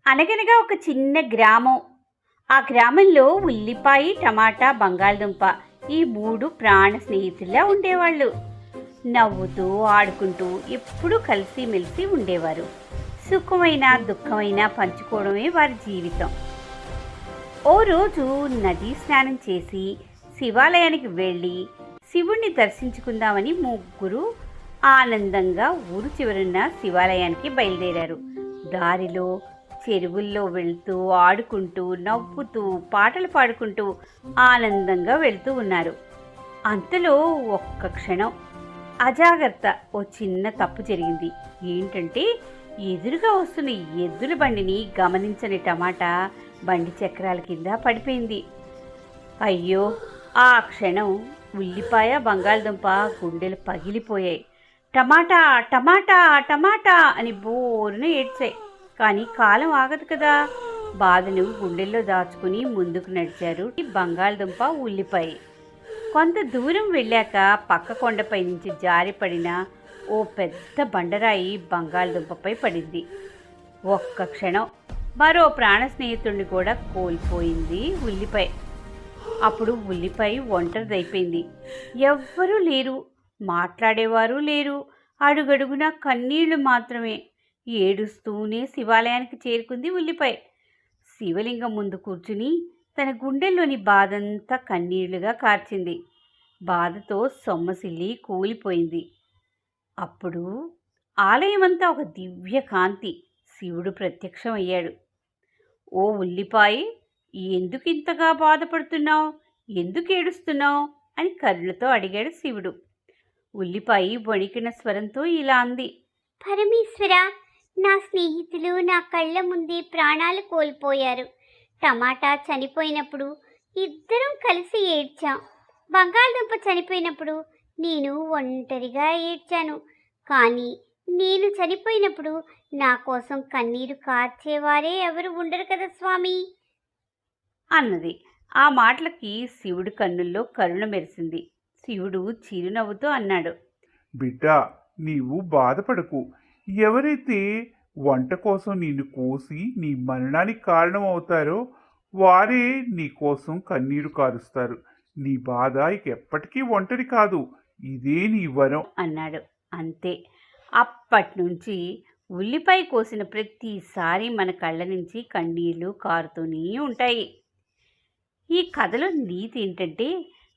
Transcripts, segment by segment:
అనగనగా ఒక చిన్న గ్రామం. ఆ గ్రామంలో ఉల్లిపాయ, టమాటా, బంగాళదుంప ఈ 3 ప్రాణ స్నేహితుల్లా ఉండేవాళ్ళు. నవ్వుతూ, ఆడుకుంటూ ఎప్పుడూ కలిసిమెలిసి ఉండేవారు. సుఖమైన, దుఃఖమైన పంచుకోవడమే వారి జీవితం. ఓ రోజు నదీ స్నానం చేసి శివాలయానికి వెళ్ళి శివుణ్ణి దర్శించుకుందామని ముగ్గురు ఆనందంగా ఊరు చివరున్న శివాలయానికి బయలుదేరారు. దారిలో చెరువుల్లో వెళ్తూ, ఆడుకుంటూ, నవ్వుతూ, పాటలు పాడుకుంటూ ఆనందంగా వెళ్తూ ఉన్నారు. అంతలో ఒక్క క్షణం అజాగ్రత్త, ఓ చిన్న తప్పు జరిగింది. ఏంటంటే ఎదురుగా వస్తున్న ఎద్దుల బండిని గమనించని టమాటా బండి చక్రాల కింద పడిపోయింది. అయ్యో! ఆ క్షణం ఉల్లిపాయ, బంగాళదుంప గుండెలు పగిలిపోయాయి. టమాటా, టమాటా, టమాటా అని బోరున ఏడ్చాయి. కానీ కాలం ఆగదు కదా. బాధను గుండెల్లో దాచుకుని ముందుకు నడిచారు ఈ బంగాళదుంప, ఉల్లిపాయ. కొంత దూరం వెళ్ళాక పక్క కొండపై నుంచి జారిపడిన ఓ పెద్ద బండరాయి బంగాళదుంపపై పడింది. ఒక్క క్షణం మరో ప్రాణ స్నేహితుడిని కూడా కోల్పోయింది ఉల్లిపాయ. అప్పుడు ఉల్లిపాయ ఒంటరిదైపోయింది. ఎవ్వరూ లేరు, మాట్లాడేవారు లేరు. అడుగడుగునా కన్నీళ్లు మాత్రమే. ఏడుస్తూనే శివాలయానికి చేరుకుంది ఉల్లిపాయ. శివలింగం ముందు కూర్చుని తన గుండెల్లోని బాధంతా కన్నీళ్లుగా కార్చింది. బాధతో సొమ్మసిల్లి కూలిపోయింది. అప్పుడు ఆలయమంతా ఒక దివ్య కాంతి. శివుడు ప్రత్యక్షమయ్యాడు. ఓ ఉల్లిపాయ, ఎందుకు ఇంతగా బాధపడుతున్నావు? ఎందుకు ఏడుస్తున్నావు అని కరుణతో అడిగాడు శివుడు. ఉల్లిపాయ వణికిన స్వరంతో ఇలా అంది. పరమేశ్వర, నా స్నేహితులు నా కళ్ళ ముందే ప్రాణాలు కోల్పోయారు. టమాటా చనిపోయినప్పుడు ఇద్దరం కలిసి ఏడ్చాం. బంగాళదుంప చనిపోయినప్పుడు నేను ఒంటరిగా ఏడ్చాను. కానీ నేను చనిపోయినప్పుడు నా కోసం కన్నీరు కార్చేవారే ఎవరు ఉండరు కదా స్వామి అన్నది. ఆ మాటలకి శివుడి కన్నుల్లో కరుణ మెరిసింది. శివుడు చిరునవ్వుతో అన్నాడు. బిడ్డా, నీవు బాధపడకు. ఎవరైతే వంట కోసం నిన్ను కోసి నీ మరణానికి కారణం అవుతారో వారే నీ కోసం కన్నీరు కారుస్తారు. నీ బాధ ఇక ఎప్పటికీ ఒంటరి కాదు. ఇదే నీ వరం అన్నాడు. అంతే. అప్పట్నుంచి ఉల్లిపాయ కోసిన ప్రతిసారి మన కళ్ళ నుంచి కన్నీళ్లు కారుతూనే ఉంటాయి. ఈ కథలో నీతి ఏంటంటే,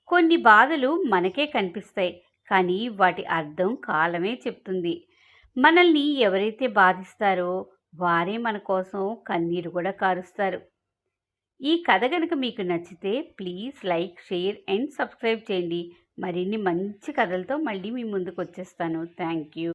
కొన్ని బాధలు మనకే కనిపిస్తాయి, కానీ వాటి అర్థం కాలమే చెప్తుంది. మనల్ని ఎవరైతే బాధిస్తారో వారే మన కోసం కన్నీరు కూడా కారుస్తారు. ఈ కథ కనుక మీకు నచ్చితే please like, share and subscribe చేయండి. మరిన్ని మంచి కథలతో మళ్ళీ మీ ముందుకు వచ్చేస్తాను. Thank you.